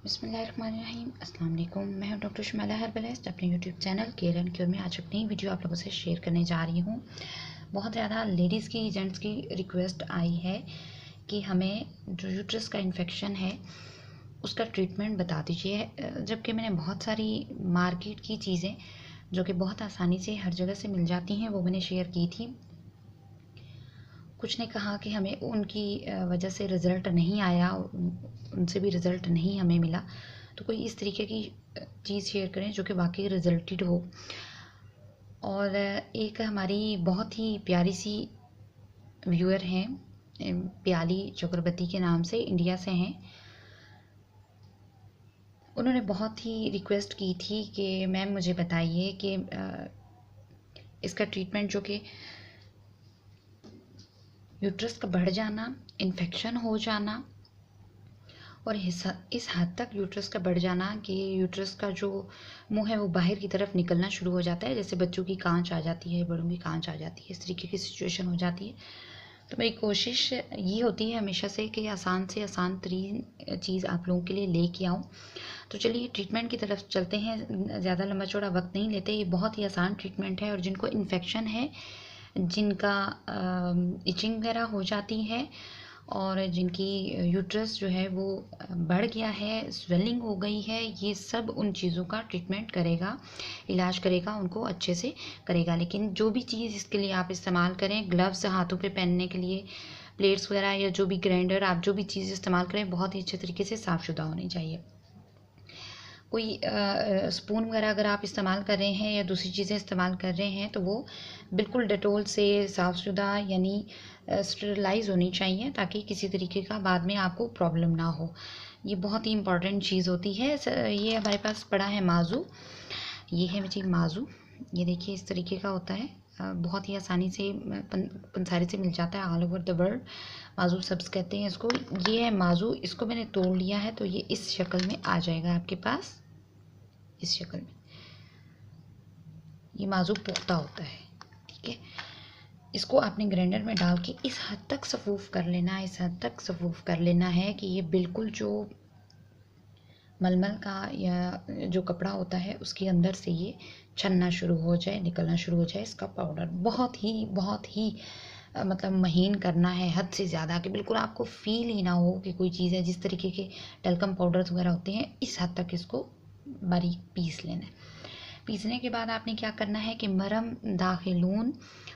बिस्मिल्लाहिर्रहमानिर्रहीम। अस्सलाम वालेकुम। मैं हूं डॉक्टर शुमाइला हर्बलिस्ट अपने YouTube channel care and cure में आज एक नई वीडियो आप लोगों से शेयर करने जा रही हूं। बहुत ज़्यादा लेडीज़ की जेंट्स की रिक्वेस्ट आई है कि हमें जो यूट्रस का इन्फेक्शन है उसका ट्रीटमेंट बता दीजिए, जबकि मैंने बहुत सारी मार्केट की चीज़ें जो कि बहुत आसानी से हर जगह से मिल जाती हैं वो मैंने शेयर की थी। कुछ ने कहा कि हमें उनकी वजह से रिज़ल्ट नहीं आया, उनसे भी रिज़ल्ट नहीं हमें मिला, तो कोई इस तरीके की चीज़ शेयर करें जो कि वाकई रिजल्टेड हो। और एक हमारी बहुत ही प्यारी सी व्यूअर हैं, प्याली चक्रवर्ती के नाम से, इंडिया से हैं। उन्होंने बहुत ही रिक्वेस्ट की थी कि मैम मुझे बताइए कि इसका ट्रीटमेंट जो कि यूट्रस का बढ़ जाना, इन्फेक्शन हो जाना और इस हद तक यूट्रस का बढ़ जाना कि यूट्रस का जो मुंह है वो बाहर की तरफ निकलना शुरू हो जाता है, जैसे बच्चों की कांच आ जाती है, बड़ों की कांच आ जाती है, इस तरीके की सिचुएशन हो जाती है। तो मेरी कोशिश ये होती है हमेशा से कि आसान से आसान तरीन चीज़ आप लोगों के लिए लेके आऊँ। तो चलिए ट्रीटमेंट की तरफ चलते हैं, ज़्यादा लंबा चौड़ा वक्त नहीं लेते। ये बहुत ही आसान ट्रीटमेंट है और जिनको इन्फेक्शन है, जिनका इचिंग वगैरह हो जाती है और जिनकी यूट्रस जो है वो बढ़ गया है, स्वेलिंग हो गई है, ये सब उन चीज़ों का ट्रीटमेंट करेगा, इलाज करेगा, उनको अच्छे से करेगा। लेकिन जो भी चीज़ इसके लिए आप इस्तेमाल करें, ग्लव्स हाथों पे पहनने के लिए, प्लेट्स वगैरह या जो भी ग्राइंडर, आप जो भी चीज़ इस्तेमाल करें बहुत ही अच्छे तरीके से साफ़शुदा होनी चाहिए। कोई स्पून वगैरह अगर आप इस्तेमाल कर रहे हैं या दूसरी चीज़ें इस्तेमाल कर रहे हैं तो वो बिल्कुल डेटोल से साफ़शुदा यानी स्टरलाइज होनी चाहिए, ताकि किसी तरीके का बाद में आपको प्रॉब्लम ना हो। ये बहुत ही इंपॉर्टेंट चीज़ होती है। ये हमारे पास पड़ा है माजू, ये है जी माजू। ये देखिए इस तरीके का होता है, बहुत ही आसानी से पंसारी से मिल जाता है ऑल ओवर द वर्ल्ड। माजू सब्स कहते हैं इसको। ये है माजू, इसको मैंने तोड़ लिया है तो ये इस शक्ल में आ जाएगा आपके पास, इस शक्ल में। ये माजू पुख्ता होता है, ठीक है। इसको आपने ग्राइंडर में डाल के इस हद तक सफूफ कर लेना है, इस हद तक सफूफ कर लेना है कि ये बिल्कुल जो मलमल का या जो कपड़ा होता है उसके अंदर से ये छनना शुरू हो जाए, निकलना शुरू हो जाए। इसका पाउडर बहुत ही मतलब महीन करना है, हद से ज़्यादा, कि बिल्कुल आपको फील ही ना हो कि कोई चीज़ है। जिस तरीके के टल्कम पाउडर्स वगैरह होते हैं, इस हद तक इसको बारीक पीस लेना है। पीसने के बाद आपने क्या करना है कि मरहम दाखिलून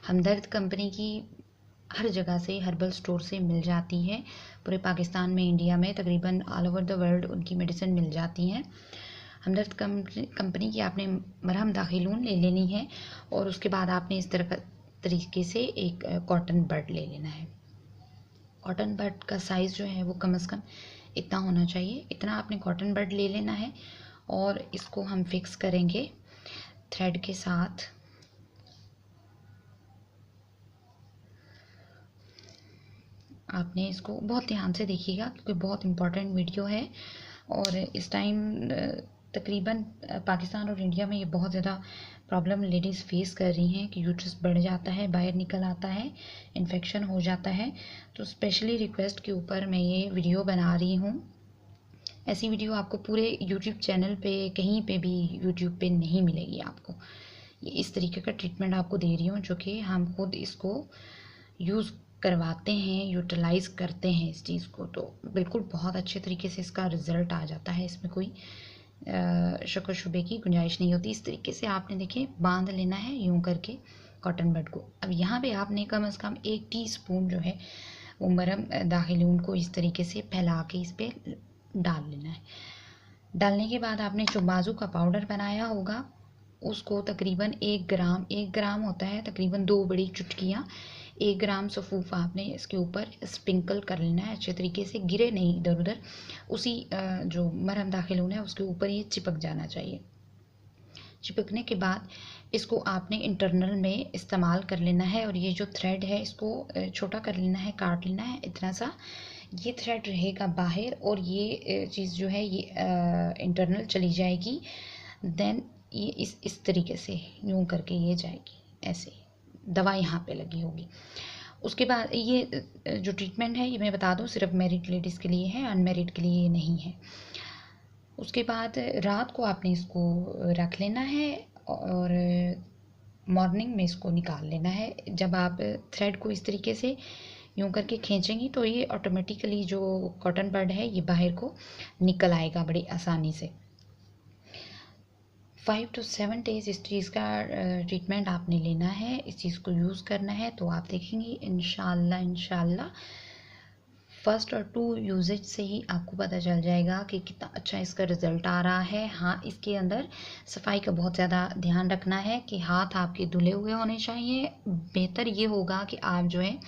हमदर्द कंपनी की हर जगह से, हर्बल स्टोर से मिल जाती है, पूरे पाकिस्तान में, इंडिया में, तकरीबन ऑल ओवर द वर्ल्ड उनकी मेडिसिन मिल जाती हैं। हमदर्द कंपनी की आपने मरहम दाखिलून ले लेनी है और उसके बाद आपने इस तरह तरीके से एक कॉटन बड ले लेना है। कॉटन बड का साइज़ जो है वो कम से कम इतना होना चाहिए, इतना आपने कॉटन बड ले लेना है और इसको हम फिक्स करेंगे थ्रेड के साथ। आपने इसको बहुत ध्यान से देखिएगा क्योंकि बहुत इम्पोर्टेंट वीडियो है और इस टाइम तकरीबन पाकिस्तान और इंडिया में ये बहुत ज़्यादा प्रॉब्लम लेडीज़ फेस कर रही हैं कि यूट्रस बढ़ जाता है, बाहर निकल आता है, इन्फेक्शन हो जाता है। तो स्पेशली रिक्वेस्ट के ऊपर मैं ये वीडियो बना रही हूँ। ऐसी वीडियो आपको पूरे यूट्यूब चैनल पे कहीं पे भी यूट्यूब पे नहीं मिलेगी आपको। ये इस तरीके का ट्रीटमेंट आपको दे रही हूँ जो कि हम खुद इसको यूज़ करवाते हैं, यूटिलाइज़ करते हैं इस चीज़ को, तो बिल्कुल बहुत अच्छे तरीके से इसका रिज़ल्ट आ जाता है। इसमें कोई शक व शुबे की गुंजाइश नहीं होती। इस तरीके से आपने देखिए बांध लेना है यूं करके कॉटन बड को। अब यहाँ पे आपने कम से कम 1 टीस्पून जो है वो मरहम दाखिलून को इस तरीके से फैला के इस पर डाल लेना है। डालने के बाद आपने जो बाजू का पाउडर बनाया होगा उसको तकरीबन 1 ग्राम होता है, तकरीबन 2 बड़ी चुटकियाँ, 1 ग्राम सफूफ आपने इसके ऊपर स्प्रिंकल कर लेना है अच्छे तरीके से, गिरे नहीं इधर उधर, उसी जो मरहम दाखिलून है उसके ऊपर ये चिपक जाना चाहिए। चिपकने के बाद इसको आपने इंटरनल में इस्तेमाल कर लेना है और ये जो थ्रेड है इसको छोटा कर लेना है, काट लेना है इतना सा। ये थ्रेड रहेगा बाहर और ये चीज़ जो है ये इंटरनल चली जाएगी। देन ये इस तरीके से यूं करके ये जाएगी, ऐसे दवा यहाँ पे लगी होगी। उसके बाद ये जो ट्रीटमेंट है ये मैं बता दूँ सिर्फ मैरिड लेडीज़ के लिए है, अनमैरिड के लिए ये नहीं है। उसके बाद रात को आपने इसको रख लेना है और मॉर्निंग में इसको निकाल लेना है। जब आप थ्रेड को इस तरीके से यूँ करके खींचेंगी तो ये ऑटोमेटिकली जो कॉटन बड है ये बाहर को निकल आएगा बड़ी आसानी से। 5 to 7 डेज़ इस चीज़ का ट्रीटमेंट आपने लेना है, इस चीज़ को यूज़ करना है, तो आप देखेंगी इंशाल्लाह फर्स्ट और 2 यूजेज से ही आपको पता चल जाएगा कि कितना अच्छा इसका रिज़ल्ट आ रहा है। हाँ, इसके अंदर सफाई का बहुत ज़्यादा ध्यान रखना है कि हाथ आपके धुले हुए होने चाहिए। बेहतर ये होगा कि आप जो है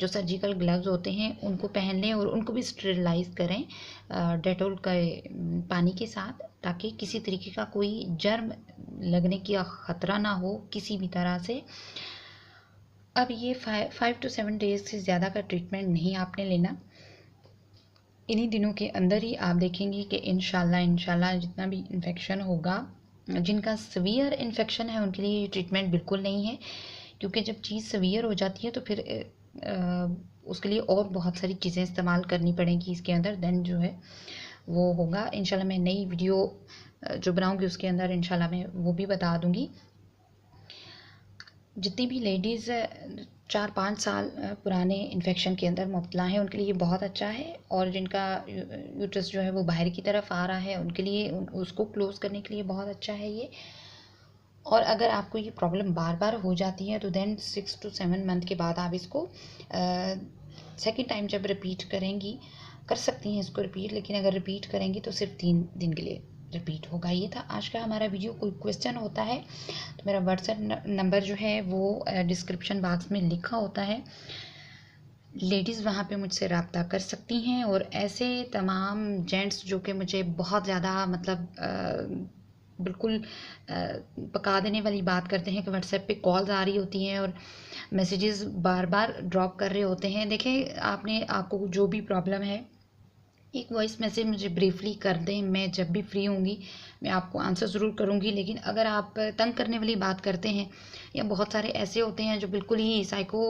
जो सर्जिकल ग्लव्स होते हैं उनको पहन लें और उनको भी स्टेरिलाइज करें डेटॉल का पानी के साथ, ताकि किसी तरीके का कोई जर्म लगने की ख़तरा ना हो किसी भी तरह से। अब ये 5 to 7 डेज़ से ज़्यादा का ट्रीटमेंट नहीं आपने लेना। इन्हीं दिनों के अंदर ही आप देखेंगे कि इंशाल्लाह जितना भी इन्फेक्शन होगा, जिनका सीवियर इन्फेक्शन है उनके लिए ये ट्रीटमेंट बिल्कुल नहीं है, क्योंकि जब चीज़ सीवियर हो जाती है तो फिर उसके लिए और बहुत सारी चीज़ें इस्तेमाल करनी पड़ेंगी इसके अंदर, देन जो है वो होगा। इंशाल्लाह मैं नई वीडियो जो बनाऊंगी उसके अंदर इंशाल्लाह मैं वो भी बता दूंगी। जितनी भी लेडीज़ 4-5 साल पुराने इन्फेक्शन के अंदर मुब्तला हैं उनके लिए बहुत अच्छा है, और जिनका यूट्रस जो है वो बाहर की तरफ आ रहा है उनके लिए उसको क्लोज़ करने के लिए बहुत अच्छा है ये। और अगर आपको ये प्रॉब्लम बार बार हो जाती है तो देन 6 to 7 मंथ के बाद आप इसको सेकेंड टाइम जब रिपीट करेंगी, कर सकती हैं इसको रिपीट, लेकिन अगर रिपीट करेंगी तो सिर्फ 3 दिन के लिए रिपीट होगा। ये था आज का हमारा वीडियो। कोई क्वेश्चन होता है तो मेरा व्हाट्सएप नंबर जो है वो डिस्क्रिप्शन बॉक्स में लिखा होता है, लेडीज़ वहाँ पे मुझसे रब्ता कर सकती हैं। और ऐसे तमाम जेंट्स जो कि मुझे बहुत ज़्यादा मतलब बिल्कुल पका देने वाली बात करते हैं कि व्हाट्सएप पे कॉल्स आ रही होती हैं और मैसेजेस बार बार ड्रॉप कर रहे होते हैं। देखें, आपको जो भी प्रॉब्लम है एक वॉइस मैसेज मुझे ब्रीफली कर दें, मैं जब भी फ्री होंगी मैं आपको आंसर ज़रूर करूँगी। लेकिन अगर आप तंग करने वाली बात करते हैं, या बहुत सारे ऐसे होते हैं जो बिल्कुल ही साइको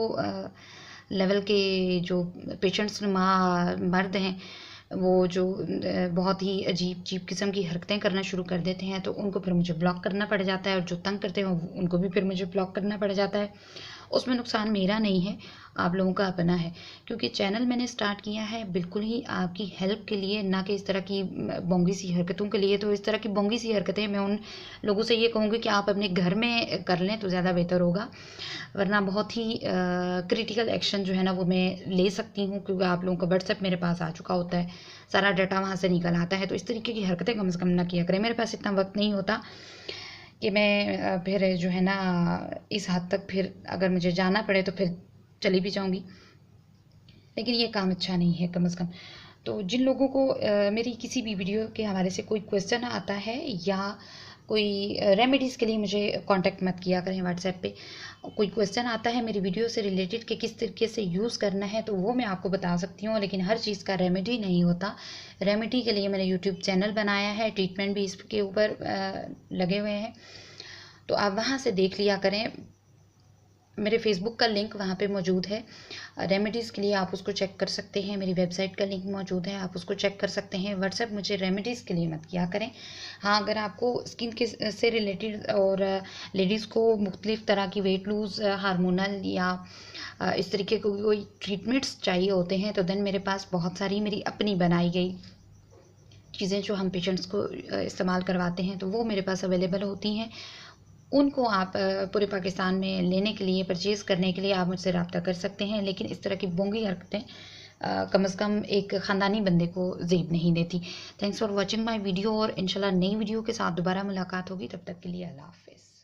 लेवल के जो पेशेंट्स मर्द हैं, वो जो बहुत ही अजीब अजीब किस्म की हरकतें करना शुरू कर देते हैं, तो उनको फिर मुझे ब्लॉक करना पड़ जाता है, और जो तंग करते हैं उनको भी फिर मुझे ब्लॉक करना पड़ जाता है। उसमें नुकसान मेरा नहीं है, आप लोगों का अपना है, क्योंकि चैनल मैंने स्टार्ट किया है बिल्कुल ही आपकी हेल्प के लिए, ना कि इस तरह की बोंगी सी हरकतों के लिए। तो इस तरह की बोंगी सी हरकतें मैं उन लोगों से ये कहूँगी कि आप अपने घर में कर लें तो ज़्यादा बेहतर होगा, वरना बहुत ही क्रिटिकल एक्शन जो है ना वो मैं ले सकती हूँ, क्योंकि आप लोगों का व्हाट्सएप मेरे पास आ चुका होता है, सारा डाटा वहाँ से निकल आता है। तो इस तरीके की हरकतें कम से कम ना किया करें। मेरे पास इतना वक्त नहीं होता कि मैं फिर जो है ना इस हद तक, फिर अगर मुझे जाना पड़े तो फिर चली भी जाऊँगी, लेकिन ये काम अच्छा नहीं है कम से कम। तो जिन लोगों को मेरी किसी भी वीडियो के हवाले से कोई क्वेश्चन आता है या कोई रेमेडीज़ के लिए मुझे कांटेक्ट मत किया करें व्हाट्सएप पे। कोई क्वेश्चन आता है मेरी वीडियो से रिलेटेड कि किस तरीके से यूज़ करना है, तो वो मैं आपको बता सकती हूँ, लेकिन हर चीज़ का रेमेडी नहीं होता। रेमेडी के लिए मैंने यूट्यूब चैनल बनाया है, ट्रीटमेंट भी इसके ऊपर लगे हुए हैं, तो आप वहाँ से देख लिया करें। मेरे फेसबुक का लिंक वहाँ पे मौजूद है, रेमेडीज़ के लिए आप उसको चेक कर सकते हैं। मेरी वेबसाइट का लिंक मौजूद है, आप उसको चेक कर सकते हैं। व्हाट्सएप मुझे रेमेडीज़ के लिए मत किया करें। हाँ, अगर आपको स्किन के से रिलेटेड और लेडीज़ को मुख्तलिफ़ तरह की वेट लूज़, हार्मोनल या इस तरीके के कोई ट्रीटमेंट्स चाहिए होते हैं, तो देन मेरे पास बहुत सारी मेरी अपनी बनाई गई चीज़ें जो हम पेशेंट्स को इस्तेमाल करवाते हैं, तो वो मेरे पास अवेलेबल होती हैं। उनको आप पूरे पाकिस्तान में लेने के लिए, परचेज़ करने के लिए आप मुझसे रब्ता कर सकते हैं। लेकिन इस तरह की बोंगी हरकतें कम से कम एक ख़ानदानी बंदे को ज़ेब नहीं देती। Thanks for watching my video, और इंशाल्लाह नई वीडियो के साथ दोबारा मुलाकात होगी। तब तक के लिए अल्लाह हाफ़िज़।